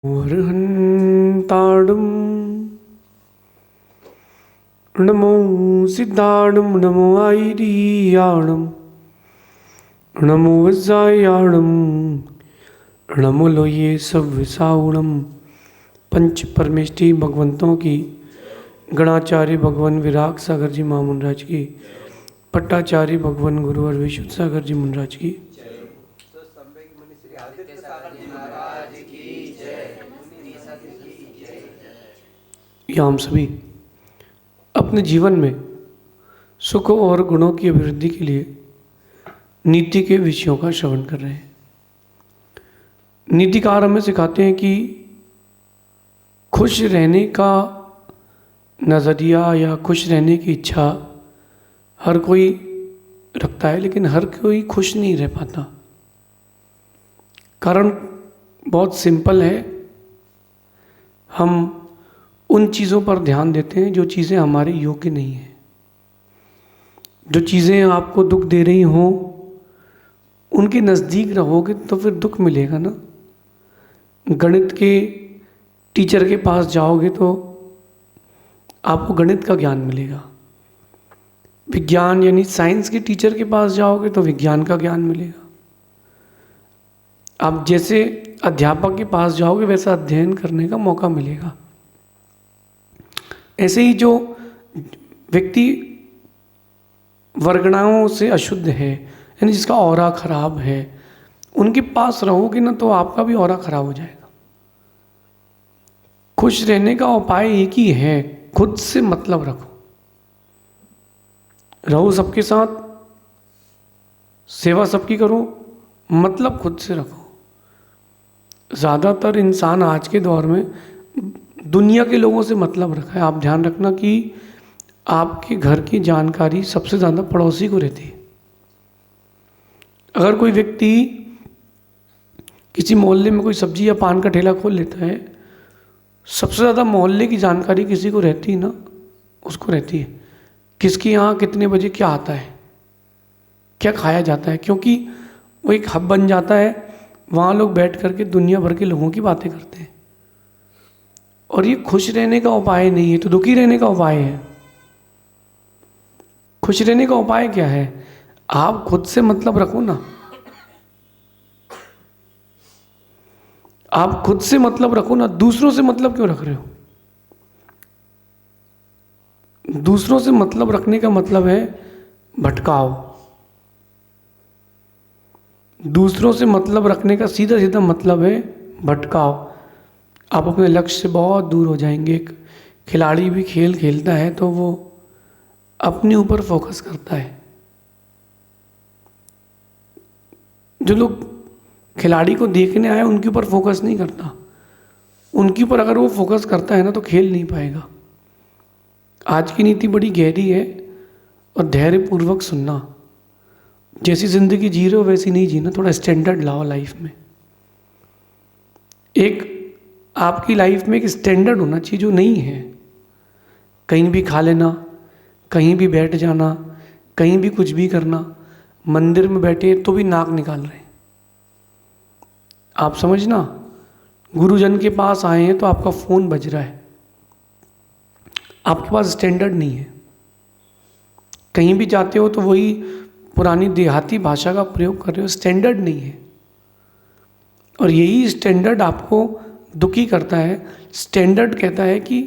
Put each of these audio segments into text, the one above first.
अर्हन्ताडं नमो सिद्धाडं नमो आयरियाडं नमो वज्रायाडं नमो लोये सव्यसाउणम। पंच परमेष्टि भगवंतों की गणाचार्य भगवान विराग सागर जी महामुनराज की, पट्टाचार्य भगवान गुरुवर विशुद्ध सागर जी मुनराज की, या हम सभी अपने जीवन में सुखों और गुणों की अभिवृद्धि के लिए नीति के विषयों का श्रवण कर रहे हैं। नीतिकार हमें सिखाते हैं कि खुश रहने का नज़रिया या खुश रहने की इच्छा हर कोई रखता है, लेकिन हर कोई खुश नहीं रह पाता। कारण बहुत सिंपल है, हम उन चीज़ों पर ध्यान देते हैं जो चीज़ें हमारे योग्य नहीं हैं। जो चीज़ें आपको दुख दे रही हों उनके नज़दीक रहोगे तो फिर दुख मिलेगा ना। गणित के टीचर के पास जाओगे तो आपको गणित का ज्ञान मिलेगा। विज्ञान यानी साइंस के टीचर के पास जाओगे तो विज्ञान का ज्ञान मिलेगा। आप जैसे अध्यापक के पास जाओगे वैसा अध्ययन करने का मौका मिलेगा। ऐसे ही जो व्यक्ति वर्गणाओं से अशुद्ध है, यानी जिसका ऑरा खराब है, उनके पास रहोगे ना तो आपका भी ऑरा खराब हो जाएगा। खुश रहने का उपाय एक ही है, खुद से मतलब रखो। रहो सबके साथ, सेवा सबकी करो, मतलब खुद से रखो। ज़्यादातर इंसान आज के दौर में दुनिया के लोगों से मतलब रखा है। आप ध्यान रखना कि आपके घर की जानकारी सबसे ज़्यादा पड़ोसी को रहती है। अगर कोई व्यक्ति किसी मोहल्ले में कोई सब्जी या पान का ठेला खोल लेता है, सबसे ज़्यादा मोहल्ले की जानकारी किसी को रहती है ना, उसको रहती है। किसके यहाँ कितने बजे क्या आता है, क्या खाया जाता है, क्योंकि वो एक हब बन जाता है। वहाँ लोग बैठ करके दुनिया भर के लोगों की बातें करते हैं। और ये खुश रहने का उपाय नहीं है, तो दुखी रहने का उपाय है। खुश रहने का उपाय क्या है? आप खुद से मतलब रखो ना। आप खुद से मतलब रखो ना, दूसरों से मतलब क्यों रख रहे हो? दूसरों से मतलब रखने का मतलब है भटकाव। दूसरों से मतलब रखने का सीधा सीधा मतलब है भटकाव। आप अपने लक्ष्य से बहुत दूर हो जाएंगे। एक खिलाड़ी भी खेल खेलता है तो वो अपने ऊपर फोकस करता है। जो लोग खिलाड़ी को देखने आए उनके ऊपर फोकस नहीं करता। उनके ऊपर अगर वो फोकस करता है ना तो खेल नहीं पाएगा। आज की नीति बड़ी गहरी है और धैर्यपूर्वक सुनना। जैसी ज़िंदगी जी रहे हो वैसी नहीं जीना, थोड़ा स्टैंडर्ड लाओ लाइफ में। एक आपकी लाइफ में एक स्टैंडर्ड होना चाहिए जो नहीं है। कहीं भी खा लेना, कहीं भी बैठ जाना, कहीं भी कुछ भी करना। मंदिर में बैठे तो भी नाक निकाल रहे हैं। आप समझना, गुरुजन के पास आए हैं तो आपका फ़ोन बज रहा है। आपके पास स्टैंडर्ड नहीं है। कहीं भी जाते हो तो वही पुरानी देहाती भाषा का प्रयोग कर रहे हो, स्टैंडर्ड नहीं है। और यही स्टैंडर्ड आपको दुखी करता है। स्टैंडर्ड कहता है कि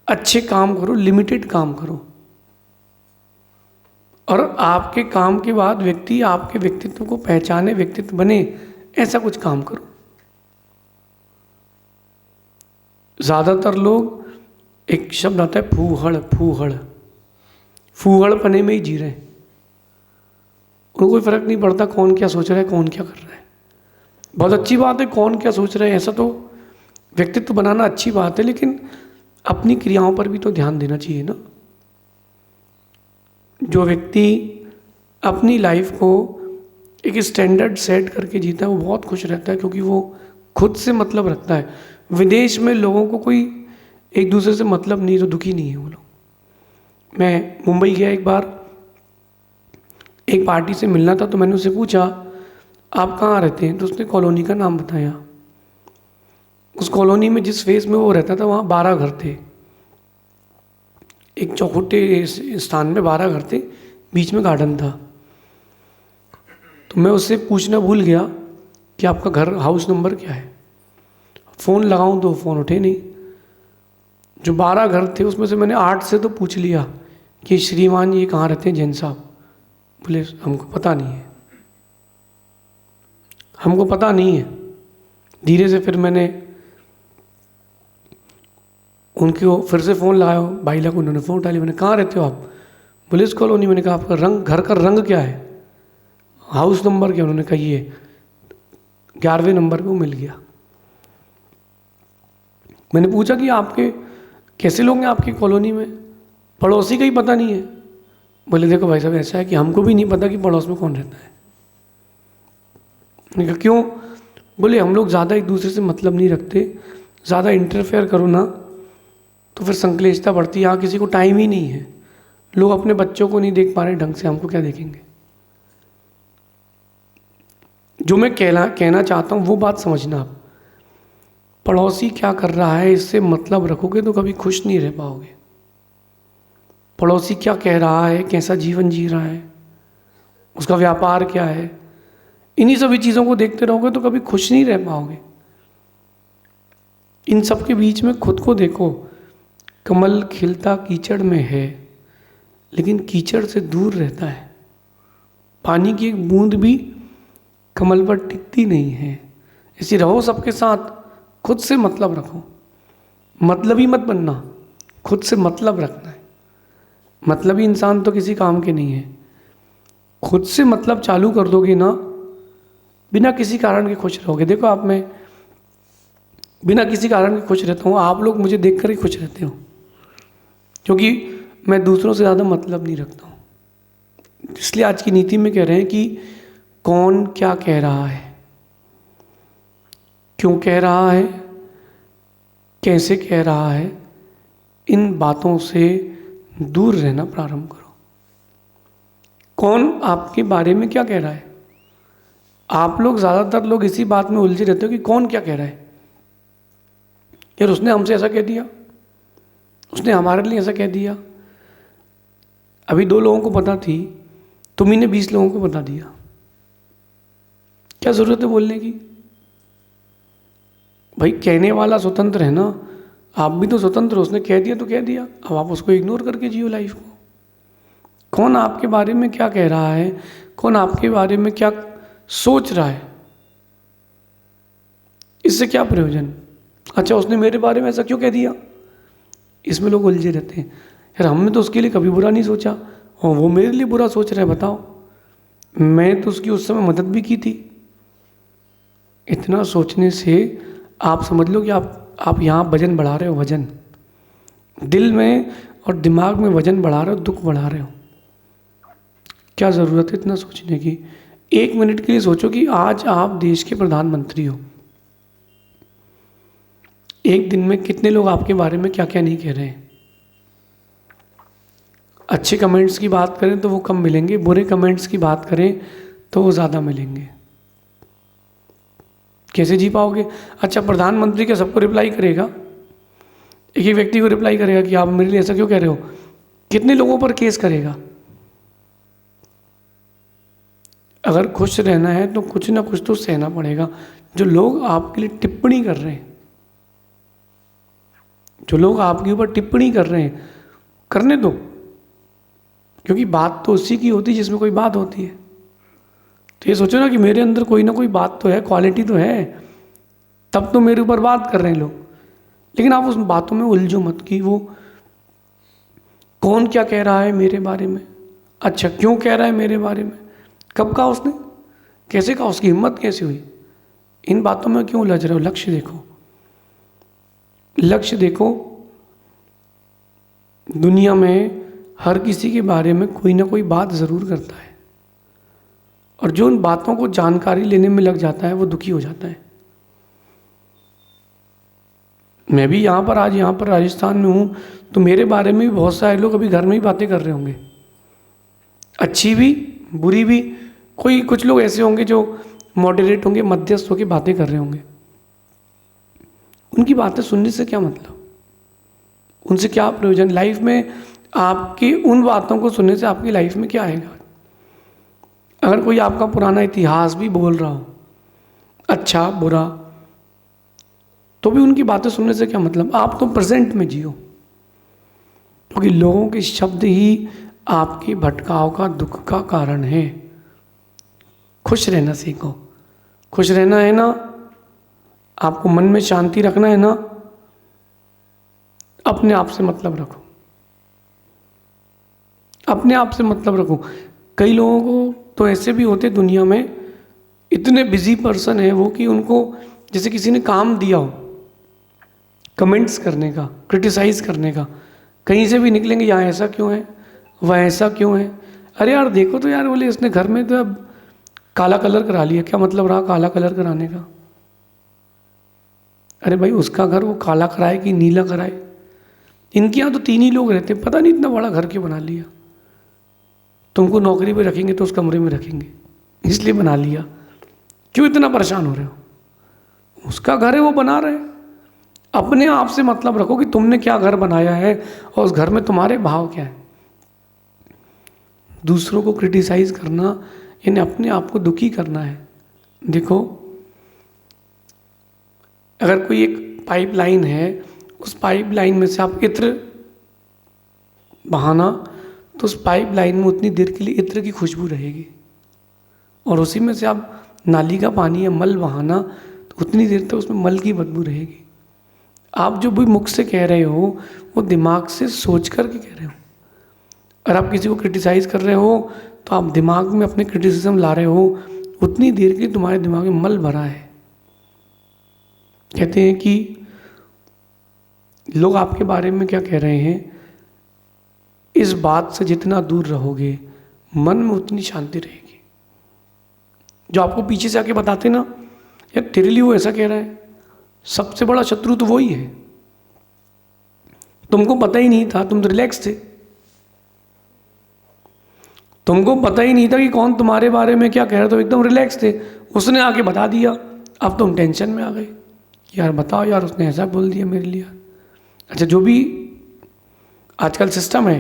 अच्छे काम करो, लिमिटेड काम करो, और आपके काम के बाद व्यक्ति आपके व्यक्तित्व को पहचाने, व्यक्तित्व बने, ऐसा कुछ काम करो। ज़्यादातर लोग, एक शब्द आता है फूहड़, फूहड़पने में ही जी रहे हैं। उनको कोई फर्क नहीं पड़ता कौन क्या सोच रहा है, कौन क्या कर रहा है। बहुत अच्छी बात है कौन क्या सोच रहे हैं, ऐसा तो व्यक्तित्व बनाना अच्छी बात है, लेकिन अपनी क्रियाओं पर भी तो ध्यान देना चाहिए ना। जो व्यक्ति अपनी लाइफ को एक स्टैंडर्ड सेट करके जीता है वो बहुत खुश रहता है, क्योंकि वो खुद से मतलब रखता है। विदेश में लोगों को कोई एक दूसरे से मतलब नहीं, तो दुखी नहीं है वो लोग। मैं मुंबई गया एक बार, एक पार्टी से मिलना था, तो मैंने उससे पूछा आप कहाँ रहते हैं, तो उसने कॉलोनी का नाम बताया। उस कॉलोनी में जिस फेस में वो रहता था वहाँ 12 घर थे। एक चौखुटे स्थान में 12 घर थे, बीच में गार्डन था। तो मैं उससे पूछना भूल गया कि आपका घर हाउस नंबर क्या है। फ़ोन लगाऊं तो फ़ोन उठे नहीं। जो 12 घर थे उसमें से मैंने 8 से तो पूछ लिया कि श्रीमान ये कहाँ रहते हैं जैन साहब। बोले हमको पता नहीं है, हमको पता नहीं है। धीरे से फिर मैंने उनको फिर से फ़ोन लगाया, भाई लगा, उन्होंने फ़ोन उठा लिया। मैंने कहाँ रहते हो आप? बोले इस कॉलोनी। मैंने कहा आपका रंग, घर का रंग क्या है, हाउस नंबर क्या? उन्होंने कहा ये 11वें नंबर पे वो मिल गया। मैंने पूछा कि आपके कैसे लोग हैं आपकी कॉलोनी में, पड़ोसी का ही पता नहीं है? बोले देखो भाई साहब ऐसा है कि हमको भी नहीं पता कि पड़ोस में कौन रहता है। मैंने कहा क्यों? बोले हम लोग ज़्यादा एक दूसरे से मतलब नहीं रखते, ज़्यादा इंटरफेयर करो ना तो फिर संक्लेशता बढ़ती है। यहाँ किसी को टाइम ही नहीं है, लोग अपने बच्चों को नहीं देख पा रहे ढंग से, हमको क्या देखेंगे? जो मैं कहना चाहता हूँ वो बात समझना आप। पड़ोसी क्या कर रहा है इससे मतलब रखोगे तो कभी खुश नहीं रह पाओगे। पड़ोसी क्या कह रहा है, कैसा जीवन जी रहा है, उसका व्यापार क्या है, इन्हीं सभी चीज़ों को देखते रहोगे तो कभी खुश नहीं रह पाओगे। इन सब के बीच में खुद को देखो। कमल खिलता कीचड़ में है लेकिन कीचड़ से दूर रहता है। पानी की एक बूंद भी कमल पर टिकती नहीं है। ऐसे रहो सबके साथ, खुद से मतलब रखो। मतलबी मत बनना, खुद से मतलब रखना है। मतलबी इंसान तो किसी काम के नहीं है। खुद से मतलब चालू कर दोगे ना, बिना किसी कारण के खुश रहोगे। देखो आप, मैं बिना किसी कारण के खुश रहता हूँ, आप लोग मुझे देखकर ही खुश रहते हो, क्योंकि मैं दूसरों से ज़्यादा मतलब नहीं रखता हूँ। इसलिए आज की नीति में कह रहे हैं कि कौन क्या कह रहा है, क्यों कह रहा है, कैसे कह रहा है, इन बातों से दूर रहना प्रारंभ करो। कौन आपके बारे में क्या कह रहा है? आप लोग, ज़्यादातर लोग इसी बात में उलझे रहते हो कि कौन क्या कह रहा है। यार उसने हमसे ऐसा कह दिया, उसने हमारे लिए ऐसा कह दिया। अभी 2 लोगों को पता थी, तुम ही ने 20 लोगों को बता दिया। क्या ज़रूरत है बोलने की? भाई कहने वाला स्वतंत्र है ना, आप भी तो स्वतंत्र हो। उसने कह दिया तो कह दिया, अब आप उसको इग्नोर करके जियो लाइफ को। कौन आपके बारे में क्या कह रहा है, कौन आपके बारे में क्या सोच रहा है, इससे क्या प्रयोजन? अच्छा उसने मेरे बारे में ऐसा क्यों कह दिया, इसमें लोग उलझे रहते हैं। यार हमने तो उसके लिए कभी बुरा नहीं सोचा, और वो मेरे लिए बुरा सोच रहा है। बताओ, मैं तो उसकी उस समय मदद भी की थी। इतना सोचने से आप समझ लो कि आप यहाँ वजन बढ़ा रहे हो, वजन दिल में और दिमाग में वजन बढ़ा रहे हो, दुख बढ़ा रहे हो। क्या ज़रूरत है इतना सोचने की? 1 मिनट के लिए सोचो कि आज आप देश के प्रधानमंत्री हो। एक दिन में कितने लोग आपके बारे में क्या क्या नहीं कह रहे हैं। अच्छे कमेंट्स की बात करें तो वो कम मिलेंगे, बुरे कमेंट्स की बात करें तो वो ज़्यादा मिलेंगे। कैसे जी पाओगे? अच्छा प्रधानमंत्री क्या सबको रिप्लाई करेगा? एक ही व्यक्ति को रिप्लाई करेगा कि आप मेरे लिए ऐसा क्यों कह रहे हो? कितने लोगों पर केस करेगा? अगर खुश रहना है तो कुछ ना कुछ तो सहना पड़ेगा। जो लोग आपके लिए टिप्पणी कर रहे हैं, जो लोग आपके ऊपर टिप्पणी कर रहे हैं, करने दो, क्योंकि बात तो उसी की होती है जिसमें कोई बात होती है। तो ये सोचो ना कि मेरे अंदर कोई ना कोई बात तो है, क्वालिटी तो है, तब तो मेरे ऊपर बात कर रहे हैं लोग। लेकिन आप उस बातों में उलझो मत कि वो कौन क्या कह रहा है मेरे बारे में, अच्छा क्यों कह रहा है मेरे बारे में, कब कहा उसने, कैसे कहा, उसकी हिम्मत कैसे हुई। इन बातों में क्यों उलझ रहे हो? लक्ष्य देखो, लक्ष्य देखो। दुनिया में हर किसी के बारे में कोई ना कोई बात ज़रूर करता है, और जो उन बातों को जानकारी लेने में लग जाता है वो दुखी हो जाता है। मैं भी आज यहाँ पर राजस्थान में हूँ, तो मेरे बारे में भी बहुत सारे लोग अभी घर में ही बातें कर रहे होंगे, अच्छी भी बुरी भी। कुछ लोग ऐसे होंगे जो मॉडरेट होंगे, मध्यस्थ होकर बातें कर रहे होंगे। उनकी बातें सुनने से क्या मतलब, उनसे क्या प्रयोजन लाइफ में? आपकी उन बातों को सुनने से आपकी लाइफ में क्या आएगा? अगर कोई आपका पुराना इतिहास भी बोल रहा हो, अच्छा बुरा, तो भी उनकी बातें सुनने से क्या मतलब? आप तो प्रेजेंट में जियो, क्योंकि लोगों के शब्द ही आपके भटकाव का, दुख का कारण है। खुश रहना सीखो। खुश रहना है ना, आपको मन में शांति रखना है ना, अपने आप से मतलब रखो, अपने आप से मतलब रखो। कई लोगों को तो ऐसे भी होते दुनिया में, इतने बिजी पर्सन है वो कि उनको जैसे किसी ने काम दिया हो कमेंट्स करने का, क्रिटिसाइज करने का, कहीं से भी निकलेंगे, यहाँ ऐसा क्यों है, वह ऐसा क्यों है। अरे यार देखो तो यार, बोले इसने घर में तो अब काला कलर करा लिया, क्या मतलब रहा काला कलर कराने का? अरे भाई उसका घर वो काला कराए कि नीला कराए? इनके यहाँ तो 3 ही लोग रहते, पता नहीं इतना बड़ा घर क्यों बना लिया। तुमको नौकरी पे रखेंगे तो उस कमरे में रखेंगे, इसलिए बना लिया। क्यों इतना परेशान हो रहे हो? उसका घर है वो बना रहे। अपने आप से मतलब रखो कि तुमने क्या घर बनाया है और उस घर में तुम्हारे भाव क्या है। दूसरों को क्रिटिसाइज करना यानी अपने आप को दुखी करना है। देखो, अगर कोई एक पाइपलाइन है, उस पाइपलाइन में से आप इत्र बहाना, तो उस पाइपलाइन में उतनी देर के लिए इत्र की खुशबू रहेगी, और उसी में से आप नाली का पानी या मल बहाना, तो उतनी देर तक उसमें मल की बदबू रहेगी। आप जो भी मुख से कह रहे हो वो दिमाग से सोच कर के कह रहे हो। अगर आप किसी को क्रिटिसाइज कर रहे हो तो आप दिमाग में अपने क्रिटिसिज्म ला रहे हो, उतनी देर के लिए तुम्हारे दिमाग में मल भरा है। कहते हैं कि लोग आपके बारे में क्या कह रहे हैं, इस बात से जितना दूर रहोगे मन में उतनी शांति रहेगी। जो आपको पीछे से आके बताते ना, यार तेरे लिए वो ऐसा कह रहा है, सबसे बड़ा शत्रु तो वही है। तुमको पता ही नहीं था, तुम तो रिलैक्स थे, तुमको पता ही नहीं था कि कौन तुम्हारे बारे में क्या कह रहा था, तो एकदम रिलैक्स थे। उसने आके बता दिया, अब तुम टेंशन में आ गए, यार बताओ यार उसने ऐसा बोल दिया मेरे लिए। अच्छा, जो भी आजकल सिस्टम है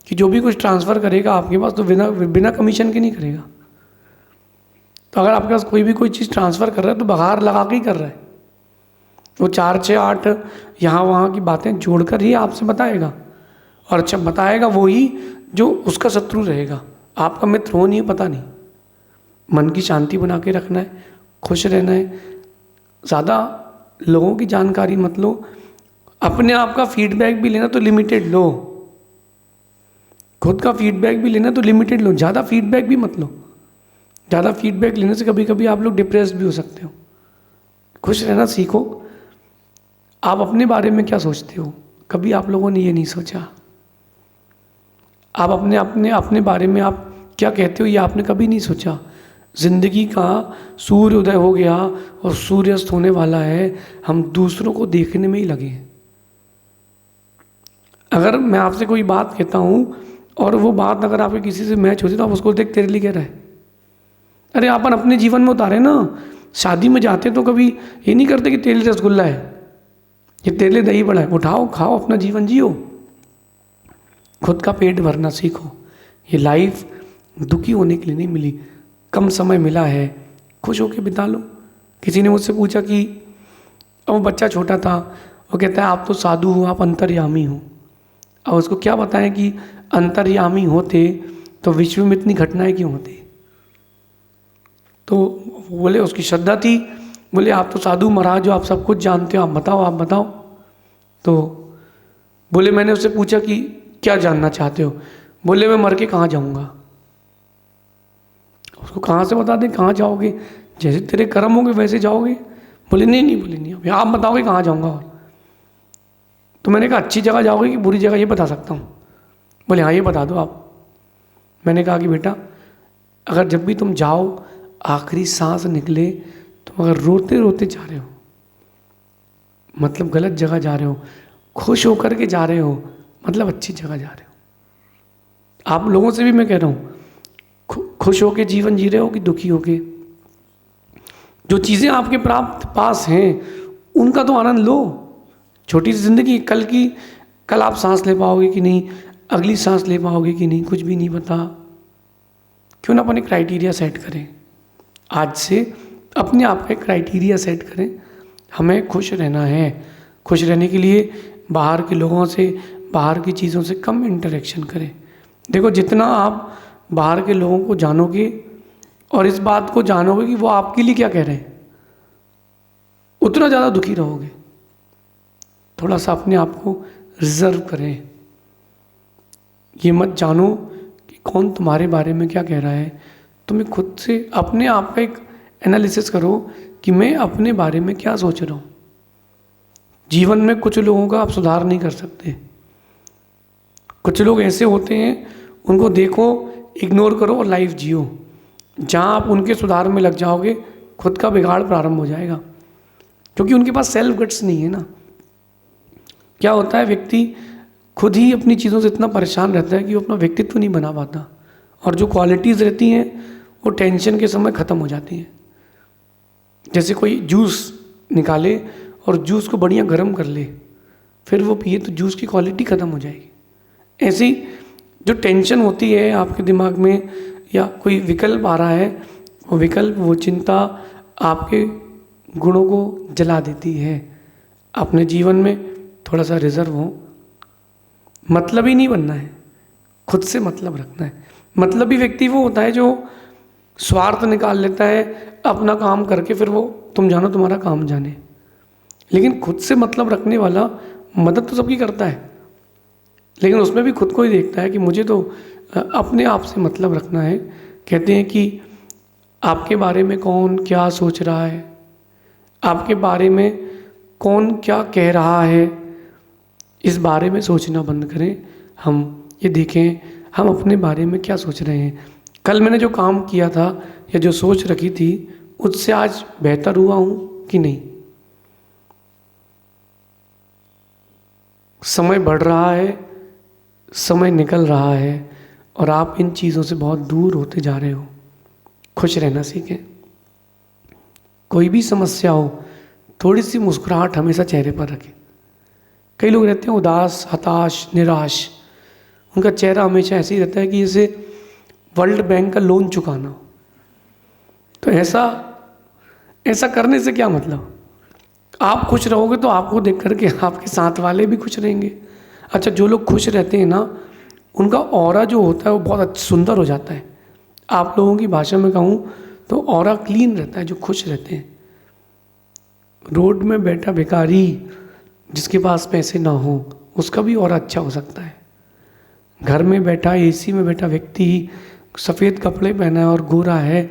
कि जो भी कुछ ट्रांसफ़र करेगा आपके पास तो बिना कमीशन के नहीं करेगा। तो अगर आपके पास कोई भी कोई चीज़ ट्रांसफ़र कर रहा है तो बघार लगा के ही कर रहा है। वो 4, 6, 8 यहाँ वहाँ की बातें जोड़कर ही आपसे बताएगा, और अच्छा बताएगा वो ही जो उसका शत्रु रहेगा। आपका मित्र हो नहीं, पता नहीं। मन की शांति बना के रखना है, खुश रहना है, ज़्यादा लोगों की जानकारी मत लो। अपने आप का फीडबैक भी लेना तो लिमिटेड लो, खुद का फीडबैक भी लेना तो लिमिटेड लो, ज़्यादा फीडबैक भी मत लो। ज़्यादा फीडबैक लेने से कभी कभी आप लोग डिप्रेस्ड भी हो सकते हो। खुश रहना सीखो। आप अपने बारे में क्या सोचते हो, कभी आप लोगों ने ये नहीं सोचा। आप अपने बारे में आप क्या कहते हो, ये आपने कभी नहीं सोचा। जिंदगी का सूर्य उदय हो गया और सूर्य अस्त होने वाला है, हम दूसरों को देखने में ही लगे हैं। अगर मैं आपसे कोई बात कहता हूँ और वो बात अगर आपके किसी से मैच होती तो आप उसको देख तेरे लिए कह रहे हैं। अरे अपन अपने जीवन में उतारे ना। शादी में जाते तो कभी ये नहीं करते कि तेरे लिए रसगुल्ला है, ये तेरे लिए दही बड़ा है, उठाओ खाओ अपना जीवन जियो। खुद का पेट भरना सीखो। ये लाइफ दुखी होने के लिए नहीं मिली, कम समय मिला है, खुश होकर बिता लो। किसी ने मुझसे पूछा कि अब वो बच्चा छोटा था, वो कहता है आप तो साधु हो, आप अंतर्यामी हो। और उसको क्या बताएं कि अंतर्यामी होते तो विश्व में इतनी घटनाएं क्यों होती। तो बोले उसकी श्रद्धा थी, बोले आप तो साधु महाराज हो, आप सब कुछ जानते हो, आप बताओ। तो बोले मैंने उससे पूछा कि क्या जानना चाहते हो। बोले मैं मर के कहाँ जाऊँगा। उसको कहाँ से बता दें कहाँ जाओगे, जैसे तेरे कर्म होंगे वैसे जाओगे। बोले नहीं, अभी आप बताओगे कहाँ जाऊँगा। और तो मैंने कहा अच्छी जगह जाओगे कि बुरी जगह, ये बता सकता हूँ। बोले हाँ ये बता दो आप। मैंने कहा कि बेटा अगर जब भी तुम जाओ आखिरी सांस निकले, तुम अगर रोते रोते जा रहे हो, मतलब गलत जगह जा रहे हो, खुश होकर के जा रहे हो, मतलब अच्छी जगह जा रहे हो। आप लोगों से भी मैं कह रहा हूँ, खुश होके जीवन जी रहे हो कि दुखी होके। जो चीज़ें आपके प्राप्त पास हैं उनका तो आनंद लो। छोटी सी ज़िंदगी, कल आप सांस ले पाओगे कि नहीं, अगली सांस ले पाओगे कि नहीं, कुछ भी नहीं पता। क्यों ना अपने क्राइटेरिया सेट करें, आज से अपने आप का क्राइटेरिया सेट करें। हमें खुश रहना है। खुश रहने के लिए बाहर के लोगों से, बाहर की चीज़ों से कम इंटरेक्शन करें। देखो, जितना आप बाहर के लोगों को जानोगे और इस बात को जानोगे कि वो आपके लिए क्या कह रहे हैं, उतना ज़्यादा दुखी रहोगे। थोड़ा सा अपने आप को रिजर्व करें। ये मत जानो कि कौन तुम्हारे बारे में क्या कह रहा है। तुम्हें खुद से अपने आप का एक एनालिसिस करो कि मैं अपने बारे में क्या सोच रहा हूँ। जीवन में कुछ लोगों का आप सुधार नहीं कर सकते। कुछ लोग ऐसे होते हैं, उनको देखो, इग्नोर करो और लाइफ जियो। जहाँ आप उनके सुधार में लग जाओगे, खुद का बिगाड़ प्रारंभ हो जाएगा, क्योंकि उनके पास सेल्फ गट्स नहीं है ना। क्या होता है, व्यक्ति खुद ही अपनी चीज़ों से इतना परेशान रहता है कि वो अपना व्यक्तित्व नहीं बना पाता, और जो क्वालिटीज़ रहती हैं वो टेंशन के समय ख़त्म हो जाती हैं। जैसे कोई जूस निकाले और जूस को बढ़िया गर्म कर ले, फिर वो पिए तो जूस की क्वालिटी ख़त्म हो जाएगी। ऐसे ही जो टेंशन होती है आपके दिमाग में, या कोई विकल्प आ रहा है, वो विकल्प, वो चिंता आपके गुणों को जला देती है। अपने जीवन में थोड़ा सा रिजर्व हो। मतलब ही नहीं बनना है, खुद से मतलब रखना है। मतलबी व्यक्ति वो होता है जो स्वार्थ निकाल लेता है अपना काम करके, फिर वो तुम जानो तुम्हारा काम जाने। लेकिन खुद से मतलब रखने वाला मदद तो सबकी करता है, लेकिन उसमें भी खुद को ही देखता है कि मुझे तो अपने आप से मतलब रखना है। कहते हैं कि आपके बारे में कौन क्या सोच रहा है, आपके बारे में कौन क्या कह रहा है, इस बारे में सोचना बंद करें। हम ये देखें हम अपने बारे में क्या सोच रहे हैं। कल मैंने जो काम किया था या जो सोच रखी थी, उससे आज बेहतर हुआ हूँ कि नहीं। समय बढ़ रहा है, समय निकल रहा है, और आप इन चीज़ों से बहुत दूर होते जा रहे हो। खुश रहना सीखें। कोई भी समस्या हो, थोड़ी सी मुस्कुराहट हमेशा चेहरे पर रखें। कई लोग रहते हैं उदास, हताश, निराश, उनका चेहरा हमेशा ऐसे ही रहता है कि जैसे वर्ल्ड बैंक का लोन चुकाना हो। तो ऐसा करने से क्या मतलब। आप खुश रहोगे तो आपको देख करके आपके साथ वाले भी खुश रहेंगे। अच्छा, जो लोग खुश रहते हैं ना, उनका ऑरा जो होता है वो बहुत सुंदर हो जाता है। आप लोगों की भाषा में कहूँ तो ऑरा क्लीन रहता है जो खुश रहते हैं। रोड में बैठा भिखारी जिसके पास पैसे ना हो, उसका भी ऑरा अच्छा हो सकता है। घर में बैठा, एसी में बैठा व्यक्ति सफ़ेद कपड़े पहना है और गोरा है,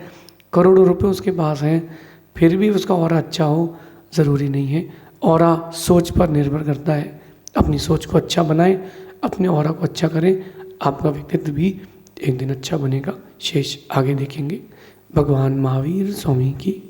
करोड़ों रुपए उसके पास हैं, फिर भी उसका ऑरा अच्छा हो, ज़रूरी नहीं है। ऑरा सोच पर निर्भर करता है। अपनी सोच को अच्छा बनाएं, अपने ऑरा को अच्छा करें, आपका व्यक्तित्व भी एक दिन अच्छा बनेगा। शेष आगे देखेंगे। भगवान महावीर स्वामी की